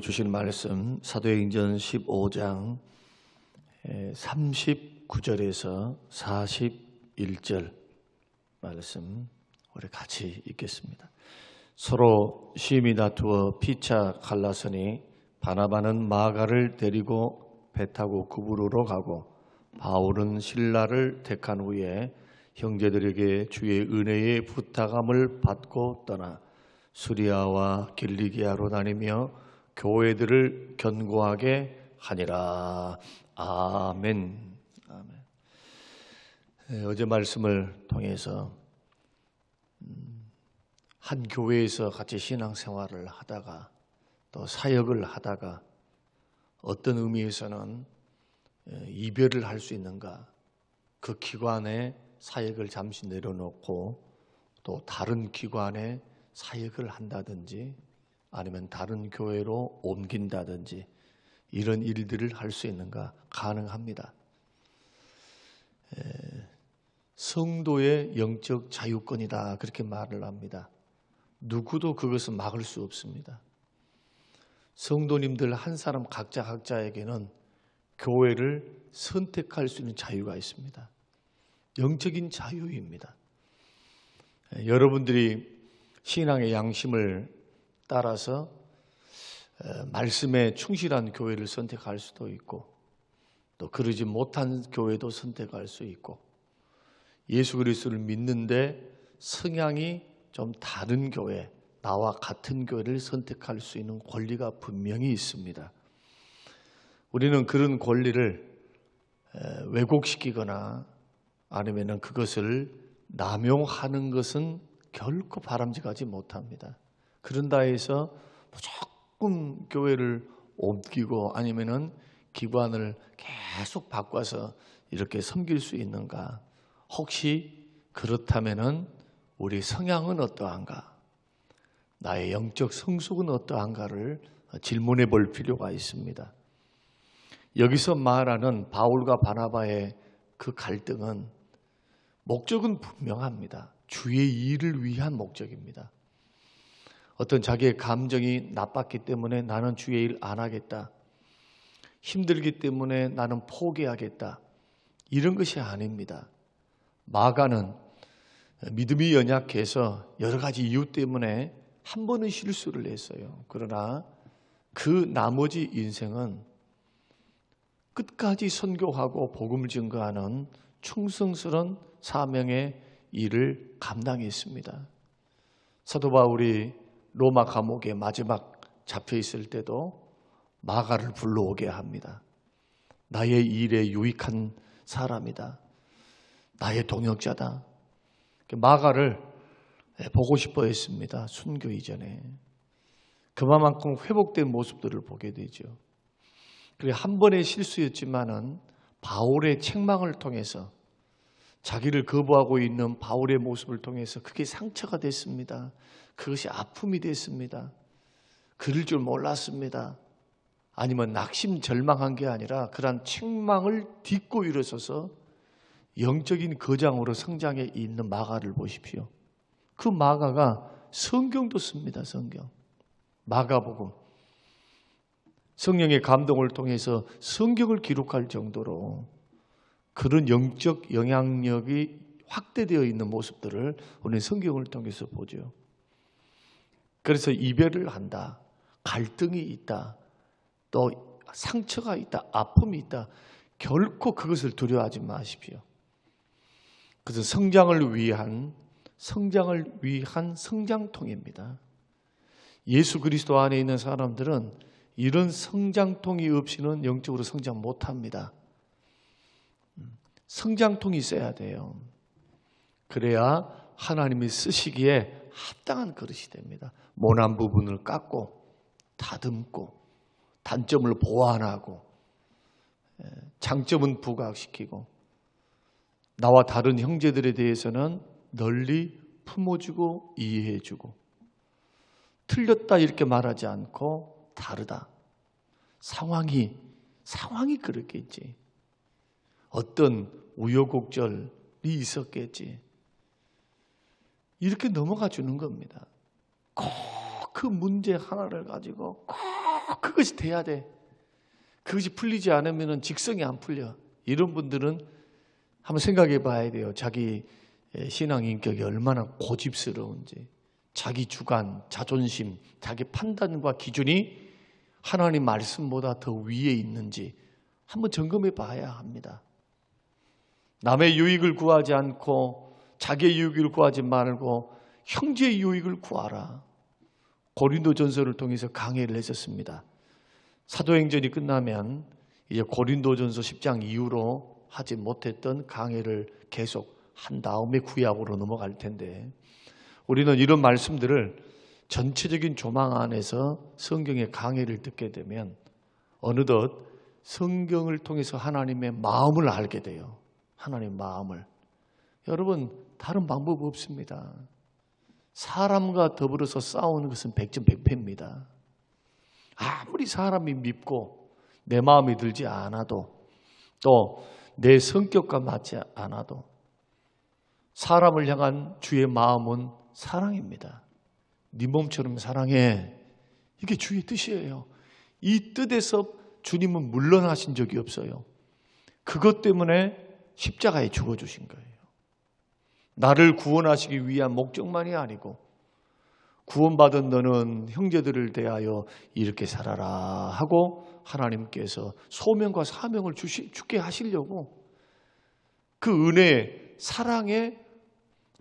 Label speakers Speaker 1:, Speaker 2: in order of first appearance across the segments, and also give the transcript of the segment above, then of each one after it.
Speaker 1: 주신 말씀 사도행전 15장 39절에서 41절 말씀 우리 같이 읽겠습니다. 서로 심히 다투어 피차 갈라서니 바나바는 마가를 데리고 배 타고 구브로로 가고 바울은 실라를 택한 후에 형제들에게 주의 은혜의 부탁함을 받고 떠나 수리아와 길리기아로 다니며 교회들을 견고하게 하니라. 아멘. 아멘. 어제 말씀을 통해서 한 교회에서 같이 신앙생활을 하다가 또 사역을 하다가 어떤 의미에서는 이별을 할 수 있는가, 그 기관에 사역을 잠시 내려놓고 또 다른 기관에 사역을 한다든지 아니면 다른 교회로 옮긴다든지 이런 일들을 할 수 있는가? 가능합니다. 성도의 영적 자유권이다 그렇게 말을 합니다. 누구도 그것을 막을 수 없습니다. 성도님들 한 사람 각자에게는 교회를 선택할 수 있는 자유가 있습니다. 영적인 자유입니다. 여러분들이 신앙의 양심을 따라서 말씀에 충실한 교회를 선택할 수도 있고 또 그러지 못한 교회도 선택할 수 있고 예수 그리스도를 믿는데 성향이 좀 다른 교회, 나와 같은 교회를 선택할 수 있는 권리가 분명히 있습니다. 우리는 그런 권리를 왜곡시키거나 아니면 그것을 남용하는 것은 결코 바람직하지 못합니다. 그런다 해서 무조건 교회를 옮기고 아니면은 기관을 계속 바꿔서 이렇게 섬길 수 있는가? 혹시 그렇다면은 우리 성향은 어떠한가? 나의 영적 성숙은 어떠한가를 질문해 볼 필요가 있습니다. 여기서 말하는 바울과 바나바의 그 갈등은 목적은 분명합니다. 주의 일을 위한 목적입니다. 어떤 자기의 감정이 나빴기 때문에 나는 주의 일 안 하겠다. 힘들기 때문에 나는 포기하겠다. 이런 것이 아닙니다. 마가는 믿음이 연약해서 여러 가지 이유 때문에 한 번은 실수를 했어요. 그러나 그 나머지 인생은 끝까지 선교하고 복음을 증거하는 충성스러운 사명의 일을 감당했습니다. 사도 바울이 로마 감옥에 마지막 잡혀 있을 때도 마가를 불러오게 합니다. 나의 일에 유익한 사람이다. 나의 동역자다. 마가를 보고 싶어 했습니다. 순교 이전에. 그만큼 회복된 모습들을 보게 되죠. 그리고 한 번의 실수였지만은 바울의 책망을 통해서 자기를 거부하고 있는 바울의 모습을 통해서 그게 상처가 됐습니다. 그것이 아픔이 됐습니다. 그럴 줄 몰랐습니다. 아니면 낙심절망한 게 아니라 그러한 책망을 딛고 일어서서 영적인 거장으로 성장해 있는 마가를 보십시오. 그 마가가 성경도 씁니다. 성경. 마가복음. 성령의 감동을 통해서 성경을 기록할 정도로 그런 영적 영향력이 확대되어 있는 모습들을 우리는 성경을 통해서 보죠. 그래서 이별을 한다. 갈등이 있다. 또 상처가 있다. 아픔이 있다. 결코 그것을 두려워하지 마십시오. 그것은 성장을 위한 성장통입니다. 예수 그리스도 안에 있는 사람들은 이런 성장통이 없이는 영적으로 성장 못합니다. 성장통이 있어야 돼요. 그래야 하나님이 쓰시기에 합당한 그릇이 됩니다. 모난 부분을 깎고 다듬고 단점을 보완하고 장점은 부각시키고 나와 다른 형제들에 대해서는 널리 품어주고 이해해주고 틀렸다 이렇게 말하지 않고 다르다. 상황이 그렇겠지. 어떤 우여곡절이 있었겠지. 이렇게 넘어가 주는 겁니다. 꼭 그 문제 하나를 가지고 꼭 그것이 돼야 돼. 그것이 풀리지 않으면 직성이 안 풀려. 이런 분들은 한번 생각해 봐야 돼요. 자기 신앙 인격이 얼마나 고집스러운지. 자기 주관, 자존심, 자기 판단과 기준이 하나님 말씀보다 더 위에 있는지 한번 점검해 봐야 합니다. 남의 유익을 구하지 않고 자기의 유익을 구하지 말고 형제의 유익을 구하라. 고린도전서를 통해서 강해를 했었습니다. 사도행전이 끝나면 이제 고린도전서 10장 이후로 하지 못했던 강해를 계속 한 다음에 구약으로 넘어갈 텐데, 우리는 이런 말씀들을 전체적인 조망 안에서 성경의 강해를 듣게 되면 어느덧 성경을 통해서 하나님의 마음을 알게 돼요. 하나님의 마음을. 여러분, 다른 방법 없습니다. 사람과 더불어서 싸우는 것은 백전백패입니다. 아무리 사람이 밉고 내 마음이 들지 않아도, 또 내 성격과 맞지 않아도 사람을 향한 주의 마음은 사랑입니다. 네 몸처럼 사랑해. 이게 주의 뜻이에요. 이 뜻에서 주님은 물러나신 적이 없어요. 그것 때문에 십자가에 죽어주신 거예요. 나를 구원하시기 위한 목적만이 아니고, 구원받은 너는 형제들을 대하여 이렇게 살아라 하고 하나님께서 소명과 사명을 주게 하시려고, 그 은혜, 사랑의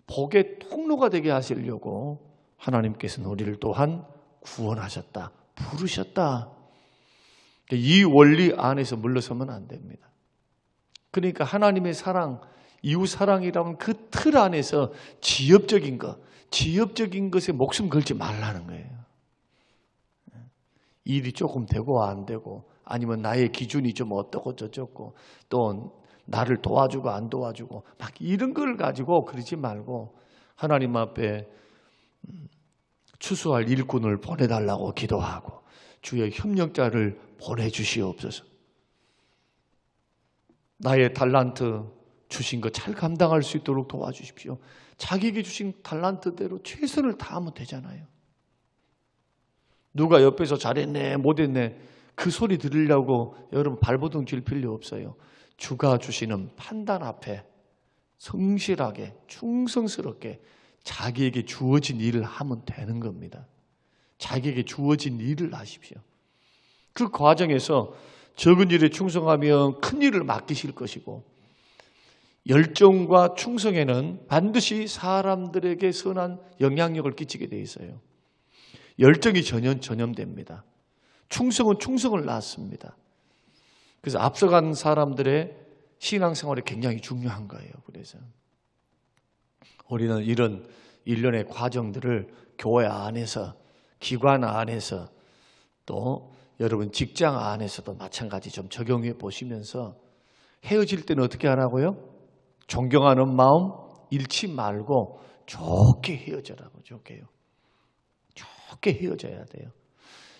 Speaker 1: 복의 통로가 되게 하시려고 하나님께서는 우리를 또한 구원하셨다, 부르셨다. 이 원리 안에서 물러서면 안 됩니다. 그러니까 하나님의 사랑, 이웃 사랑이라면 그 틀 안에서 지엽적인 것에 목숨 걸지 말라는 거예요. 일이 조금 되고 안 되고, 아니면 나의 기준이 좀 어떻고 저쩌고, 또 나를 도와주고 안 도와주고 막 이런 걸 가지고 그러지 말고 하나님 앞에 추수할 일꾼을 보내달라고 기도하고 주의 협력자를 보내주시옵소서. 나의 달란트 주신 거 잘 감당할 수 있도록 도와주십시오. 자기에게 주신 달란트대로 최선을 다하면 되잖아요. 누가 옆에서 잘했네 못했네 그 소리 들으려고 여러분 발버둥 칠 필요 없어요. 주가 주시는 판단 앞에 성실하게 충성스럽게 자기에게 주어진 일을 하면 되는 겁니다. 자기에게 주어진 일을 하십시오. 그 과정에서 적은 일에 충성하면 큰 일을 맡기실 것이고, 열정과 충성에는 반드시 사람들에게 선한 영향력을 끼치게 돼 있어요. 열정이 전염됩니다. 충성은 충성을 낳습니다. 그래서 앞서간 사람들의 신앙생활이 굉장히 중요한 거예요. 그래서 우리는 이런 일련의 과정들을 교회 안에서, 기관 안에서, 또 여러분 직장 안에서도 마찬가지 좀 적용해 보시면서 헤어질 때는 어떻게 하라고요? 존경하는 마음 잃지 말고 좋게 헤어져라고. 좋게요. 좋게 헤어져야 돼요.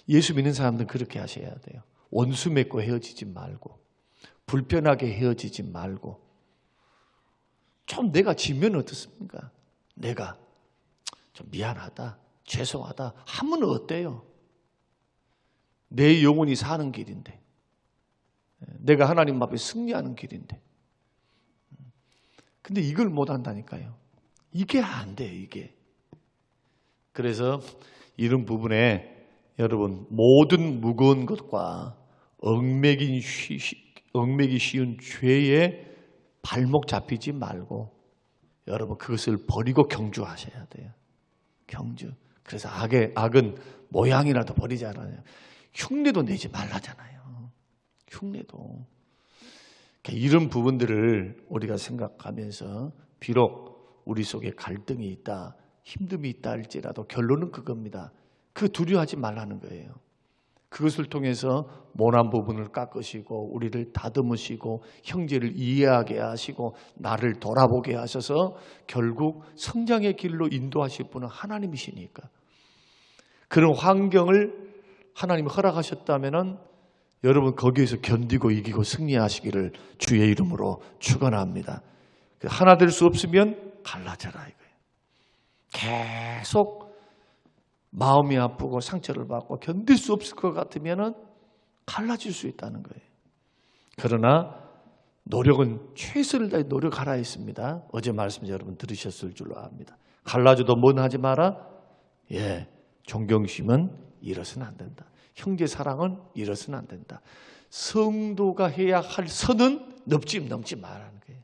Speaker 1: 예수 믿는 사람들은 그렇게 하셔야 돼요. 원수 맺고 헤어지지 말고, 불편하게 헤어지지 말고. 좀 내가 지면 어떻습니까? 내가 좀 미안하다, 죄송하다 하면 어때요? 내 영혼이 사는 길인데, 내가 하나님 앞에 승리하는 길인데. 근데 이걸 못 한다니까요. 이게 안 돼요, 이게. 그래서 이런 부분에 여러분 모든 무거운 것과 얽매기 쉬운 죄에 발목 잡히지 말고 여러분 그것을 버리고 경주하셔야 돼요. 경주. 그래서 악은 모양이라도 버리잖아요. 흉내도 내지 말라잖아요. 흉내도. 이런 부분들을 우리가 생각하면서 비록 우리 속에 갈등이 있다, 힘듦이 있다 할지라도 결론은 그겁니다. 그 두려워하지 말라는 거예요. 그것을 통해서 모난 부분을 깎으시고 우리를 다듬으시고 형제를 이해하게 하시고 나를 돌아보게 하셔서 결국 성장의 길로 인도하실 분은 하나님이시니까, 그런 환경을 하나님이 허락하셨다면 여러분 거기에서 견디고 이기고 승리하시기를 주의 이름으로 축원합니다. 하나 될 수 없으면 갈라져라 이거예요. 계속 마음이 아프고 상처를 받고 견딜 수 없을 것 같으면 갈라질 수 있다는 거예요. 그러나 노력은 최선을 다해 노력하라 했습니다. 어제 말씀 여러분 들으셨을 줄로 압니다. 갈라져도 뭔 하지 마라? 존경심은 잃어서는 안 된다. 형제 사랑은 잃어서는 안 된다. 성도가 해야 할 선은 넘지 말라는 거예요.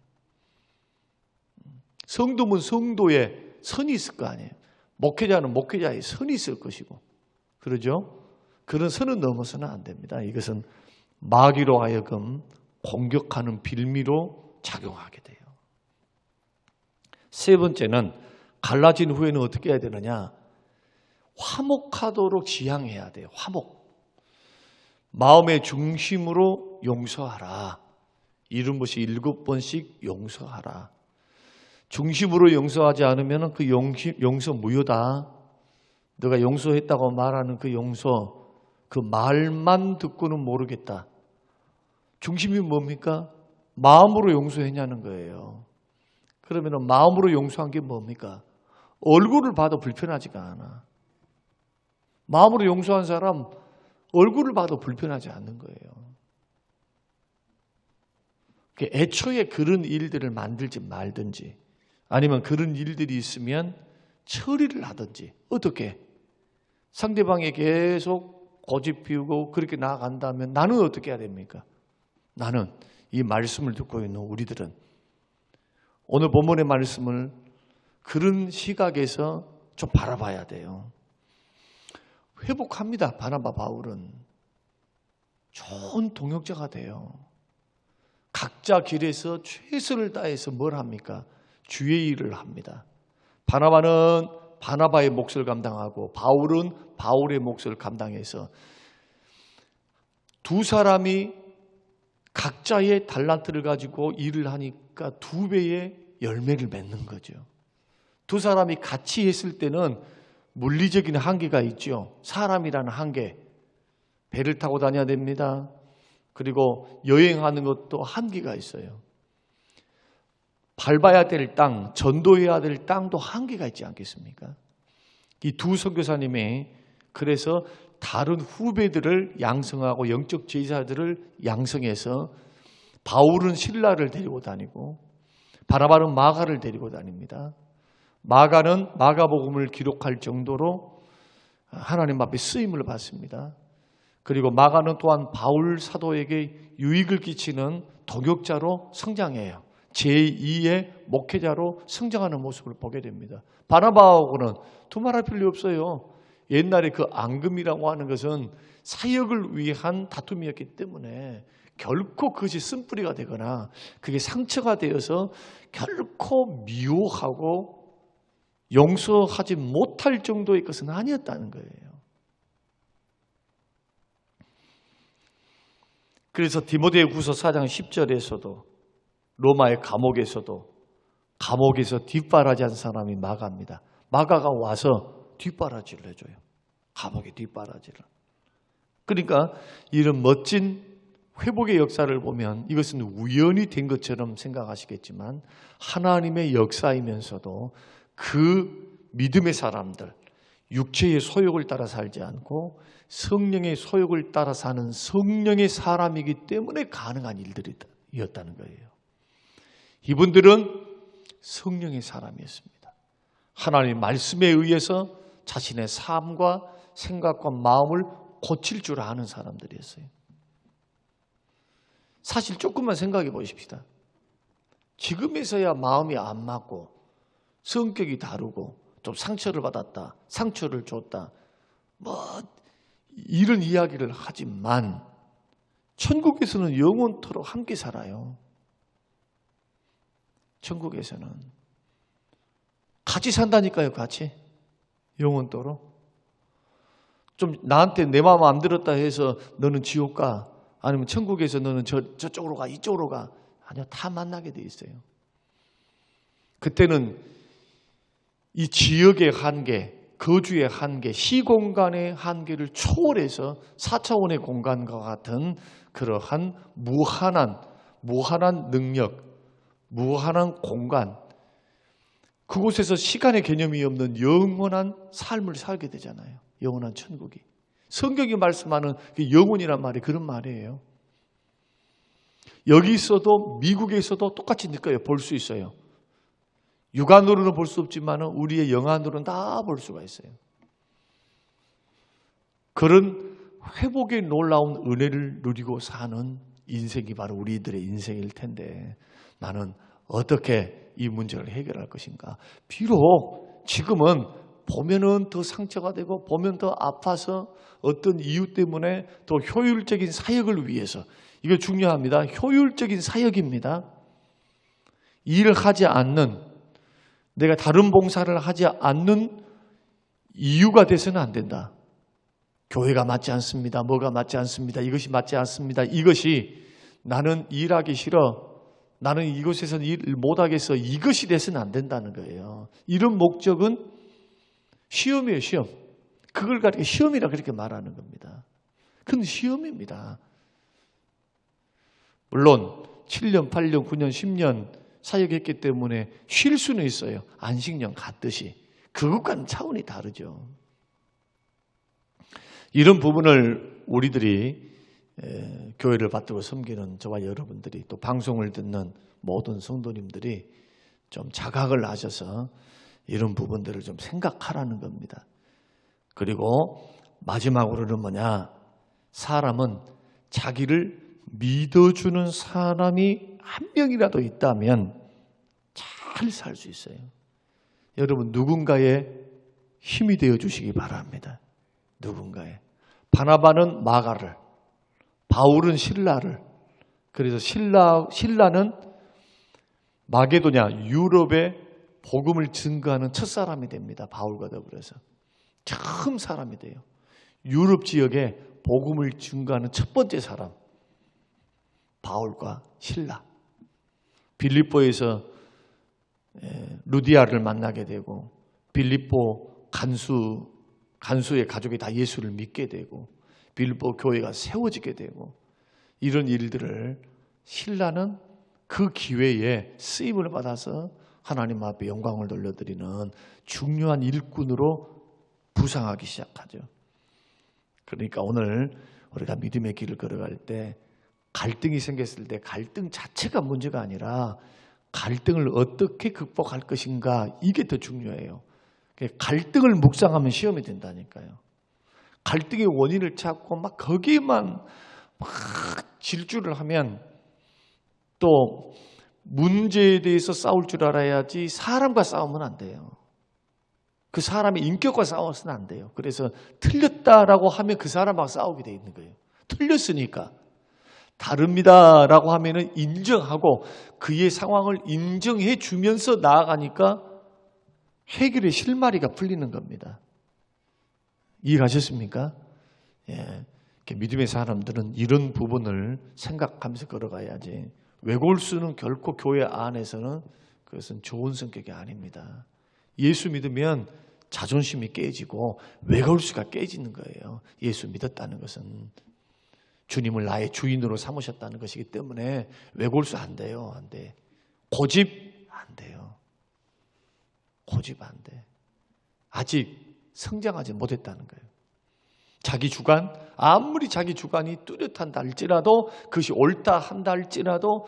Speaker 1: 성도면 성도의 선이 있을 거 아니에요. 목회자는 목회자의 선이 있을 것이고, 그러죠? 그런 선은 넘어서는 안 됩니다. 이것은 마귀로 하여금 공격하는 빌미로 작용하게 돼요. 세 번째는 갈라진 후에는 어떻게 해야 되느냐? 화목하도록 지향해야 돼요. 화목. 마음의 중심으로 용서하라. 이런 것이 7번씩 용서하라. 중심으로 용서하지 않으면 그 용서 무효다. 너가 용서했다고 말하는 그 용서, 그 말만 듣고는 모르겠다. 중심이 뭡니까? 마음으로 용서했냐는 거예요. 그러면 마음으로 용서한 게 뭡니까? 얼굴을 봐도 불편하지가 않아. 마음으로 용서한 사람 얼굴을 봐도 불편하지 않는 거예요. 애초에 그런 일들을 만들지 말든지, 아니면 그런 일들이 있으면 처리를 하든지, 어떻게? 상대방이 계속 고집 피우고 그렇게 나아간다면 나는 어떻게 해야 됩니까? 나는 이 말씀을 듣고 있는 우리들은 오늘 본문의 말씀을 그런 시각에서 좀 바라봐야 돼요. 회복합니다. 바나바 바울은 좋은 동역자가 돼요. 각자 길에서 최선을 다해서 뭘 합니까? 주의 일을 합니다. 바나바는 바나바의 몫을 감당하고 바울은 바울의 몫을 감당해서 두 사람이 각자의 달란트를 가지고 일을 하니까 2배의 열매를 맺는 거죠. 두 사람이 같이 했을 때는 물리적인 한계가 있죠. 사람이라는 한계. 배를 타고 다녀야 됩니다. 그리고 여행하는 것도 한계가 있어요. 밟아야 될 땅, 전도해야 될 땅도 한계가 있지 않겠습니까? 이 두 선교사님이 그래서 다른 후배들을 양성하고 영적 제자들을 양성해서 바울은 실라를 데리고 다니고 바나바는 마가를 데리고 다닙니다. 마가는 마가복음을 기록할 정도로 하나님 앞에 쓰임을 받습니다. 그리고 마가는 또한 바울 사도에게 유익을 끼치는 동역자로 성장해요. 제2의 목회자로 성장하는 모습을 보게 됩니다. 바나바하고는 두말할 필요 없어요. 옛날에 그 앙금이라고 하는 것은 사역을 위한 다툼이었기 때문에 결코 그것이 쓴뿌리가 되거나 그게 상처가 되어서 결코 미워하고 용서하지 못할 정도의 것은 아니었다는 거예요. 그래서 디모데후서 4장 10절에서도 로마의 감옥에서 뒷바라지한 사람이 마가입니다. 마가가 와서 뒷바라지를 해줘요. 감옥의 뒷바라지를. 그러니까 이런 멋진 회복의 역사를 보면 이것은 우연히 된 것처럼 생각하시겠지만 하나님의 역사이면서도 그 믿음의 사람들, 육체의 소욕을 따라 살지 않고 성령의 소욕을 따라 사는 성령의 사람이기 때문에 가능한 일들이었다는 거예요. 이분들은 성령의 사람이었습니다. 하나님의 말씀에 의해서 자신의 삶과 생각과 마음을 고칠 줄 아는 사람들이었어요. 사실 조금만 생각해 보십시다. 지금에서야 마음이 안 맞고 성격이 다르고 좀 상처를 받았다, 상처를 줬다, 이런 이야기를 하지만 천국에서는 영원토록 함께 살아요. 천국에서는 같이 산다니까요. 같이 영원토록. 좀 나한테 내 마음 안 들었다 해서 너는 지옥 가, 아니면 천국에서 너는 저쪽으로 가, 이쪽으로 가, 아니요, 다 만나게 돼 있어요. 그때는 이 지역의 한계, 거주의 한계, 시공간의 한계를 초월해서 4차원의 공간과 같은 그러한 무한한 능력, 무한한 공간, 그곳에서 시간의 개념이 없는 영원한 삶을 살게 되잖아요. 영원한 천국이. 성경이 말씀하는 그 영혼이란 말이 그런 말이에요. 여기 있어도 미국에 있어도 똑같이 느껴요. 볼 수 있어요. 육안으로는 볼 수 없지만 우리의 영안으로는 다 볼 수가 있어요. 그런 회복의 놀라운 은혜를 누리고 사는 인생이 바로 우리들의 인생일 텐데 나는 어떻게 이 문제를 해결할 것인가? 비록 지금은 보면은 더 상처가 되고 보면 더 아파서 어떤 이유 때문에 더 효율적인 사역을 위해서 이거 중요합니다. 효율적인 사역입니다. 일을 하지 않는 내가 다른 봉사를 하지 않는 이유가 돼서는 안 된다. 교회가 맞지 않습니다. 뭐가 맞지 않습니다. 이것이 맞지 않습니다. 이것이 나는 일하기 싫어. 나는 이곳에서 일 못하겠어. 이것이 돼서는 안 된다는 거예요. 이런 목적은 시험이에요. 시험. 그걸 가지고 시험이라 그렇게 말하는 겁니다. 그건 시험입니다. 물론 7년, 8년, 9년, 10년 사역했기 때문에 쉴 수는 있어요. 안식년 갔듯이. 그것과는 차원이 다르죠. 이런 부분을 우리들이 교회를 받들고 섬기는 저와 여러분들이 또 방송을 듣는 모든 성도님들이 좀 자각을 하셔서 이런 부분들을 좀 생각하라는 겁니다. 그리고 마지막으로는 뭐냐? 사람은 자기를 믿어주는 사람이 한 명이라도 있다면 잘 살 수 있어요. 여러분 누군가의 힘이 되어 주시기 바랍니다. 누군가의. 바나바는 마가를, 바울은 실라를. 그래서 실라는 마게도냐 유럽에 복음을 증거하는 첫 사람이 됩니다. 바울과 더불어서 처음 사람이 돼요. 유럽 지역에 복음을 증거하는 첫 번째 사람 바울과 실라. 빌립보에서 루디아를 만나게 되고 빌립보 간수의 가족이 다 예수를 믿게 되고 빌립보 교회가 세워지게 되고 이런 일들을 신라는 그 기회에 쓰임을 받아서 하나님 앞에 영광을 돌려드리는 중요한 일꾼으로 부상하기 시작하죠. 그러니까 오늘 우리가 믿음의 길을 걸어갈 때 갈등이 생겼을 때 갈등 자체가 문제가 아니라 갈등을 어떻게 극복할 것인가 이게 더 중요해요. 갈등을 묵상하면 시험이 된다니까요. 갈등의 원인을 찾고 막 거기에만 막 질주를 하면 또 문제에 대해서 싸울 줄 알아야지 사람과 싸우면 안 돼요. 그 사람의 인격과 싸워서는 안 돼요. 그래서 틀렸다라고 하면 그 사람하고 싸우게 돼 있는 거예요. 틀렸으니까. 다릅니다라고 하면은 인정하고 그의 상황을 인정해 주면서 나아가니까 해결의 실마리가 풀리는 겁니다. 이해가셨습니까? 예. 믿음의 사람들은 이런 부분을 생각하면서 걸어가야지. 외골수는 결코 교회 안에서는 그것은 좋은 성격이 아닙니다. 예수 믿으면 자존심이 깨지고 외골수가 깨지는 거예요. 예수 믿었다는 것은 주님을 나의 주인으로 삼으셨다는 것이기 때문에 외골수 안 돼요. 안 돼. 고집 안 돼요. 고집 안 돼. 아직 성장하지 못했다는 거예요. 자기 주관, 아무리 자기 주관이 뚜렷한다 할지라도 그것이 옳다 한다 할지라도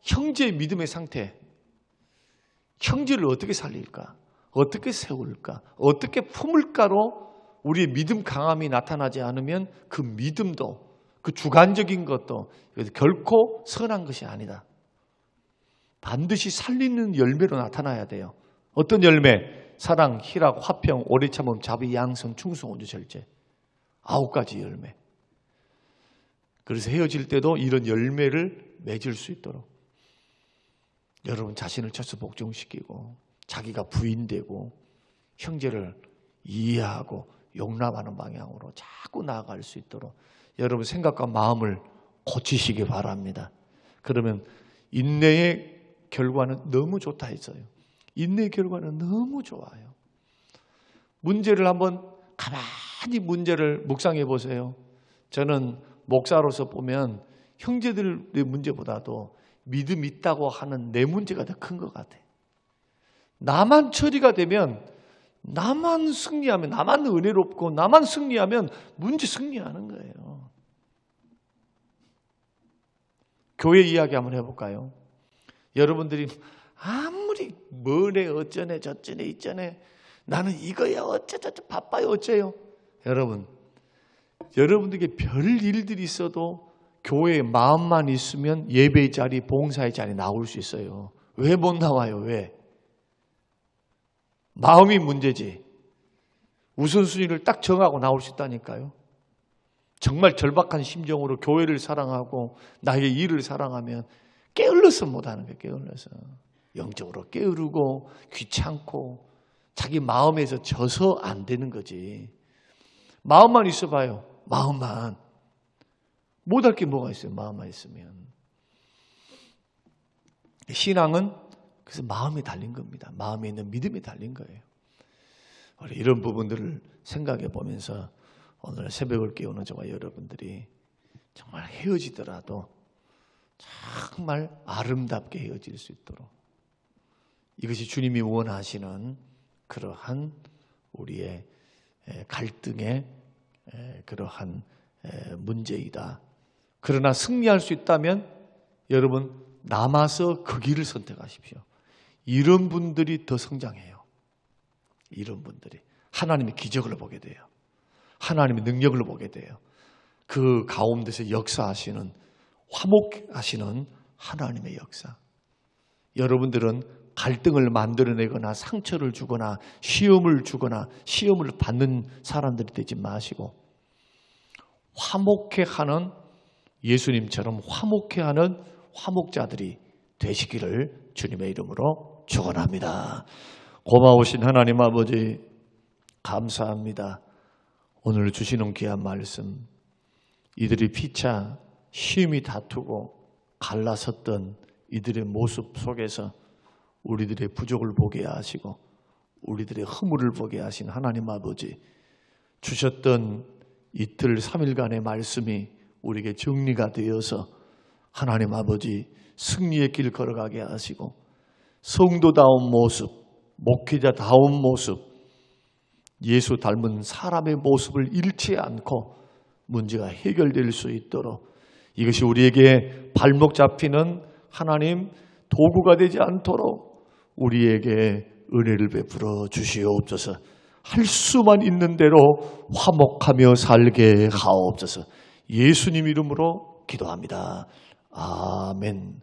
Speaker 1: 형제의 믿음의 상태, 형제를 어떻게 살릴까? 어떻게 세울까? 어떻게 품을까로 우리의 믿음 강함이 나타나지 않으면 그 믿음도 그 주관적인 것도 결코 선한 것이 아니다. 반드시 살리는 열매로 나타나야 돼요. 어떤 열매? 사랑, 희락, 화평, 오래 참음, 자비, 양선, 충성, 온유, 절제. 9가지 열매. 그래서 헤어질 때도 이런 열매를 맺을 수 있도록 여러분 자신을 첫서 복종시키고 자기가 부인되고 형제를 이해하고 용납하는 방향으로 자꾸 나아갈 수 있도록 여러분 생각과 마음을 고치시기 바랍니다. 그러면 인내의 결과는 너무 좋다 했어요. 인내의 결과는 너무 좋아요. 문제를 한번 가만히 문제를 묵상해 보세요. 저는 목사로서 보면 형제들의 문제보다도 믿음 있다고 하는 내 문제가 더 큰 것 같아요. 나만 처리가 되면, 나만 승리하면, 나만 은혜롭고 나만 승리하면 문제 승리하는 거예요. 교회 이야기 한번 해볼까요? 여러분들이 아무리 뭐래 어쩌네 저쩌네 있쩌네 나는 이거야 어쩌저쩌 바빠요 어째요. 여러분들에게 별 일들이 있어도 교회에 마음만 있으면 예배의 자리, 봉사의 자리 나올 수 있어요. 왜 못 나와요? 왜? 마음이 문제지. 우선순위를 딱 정하고 나올 수 있다니까요. 정말 절박한 심정으로 교회를 사랑하고 나의 일을 사랑하면 게을러서 못하는 거예요. 게을러서. 영적으로 게으르고 귀찮고 자기 마음에서 져서 안 되는 거지. 마음만 있어봐요. 마음만. 못할 게 뭐가 있어요. 마음만 있으면. 신앙은 그래서 마음이 달린 겁니다. 마음에 있는 믿음이 달린 거예요. 우리 이런 부분들을 생각해 보면서 오늘 새벽을 깨우는 저와 여러분들이 정말 헤어지더라도 정말 아름답게 헤어질 수 있도록 이것이 주님이 원하시는 그러한 우리의 갈등의 그러한 문제이다. 그러나 승리할 수 있다면 여러분 남아서 그 길을 선택하십시오. 이런 분들이 더 성장해요. 이런 분들이 하나님의 기적을 보게 돼요. 하나님의 능력을 보게 돼요. 그 가운데서 역사하시는 화목하시는 하나님의 역사. 여러분들은 갈등을 만들어내거나 상처를 주거나 시험을 주거나 시험을 받는 사람들이 되지 마시고 화목해하는 예수님처럼 화목해하는 화목자들이 되시기를 주님의 이름으로 축원합니다. 고마우신 하나님 아버지 감사합니다. 오늘 주시는 귀한 말씀, 이들이 피차 심히 다투고 갈라섰던 이들의 모습 속에서 우리들의 부족을 보게 하시고 우리들의 허물을 보게 하신 하나님 아버지, 주셨던 이틀 3일간의 말씀이 우리에게 정리가 되어서 하나님 아버지 승리의 길 걸어가게 하시고 성도다운 모습, 목회자다운 모습, 예수 닮은 사람의 모습을 잃지 않고 문제가 해결될 수 있도록 이것이 우리에게 발목 잡히는 하나님 도구가 되지 않도록 우리에게 은혜를 베풀어 주시옵소서. 할 수만 있는 대로 화목하며 살게 하옵소서. 예수님 이름으로 기도합니다. 아멘.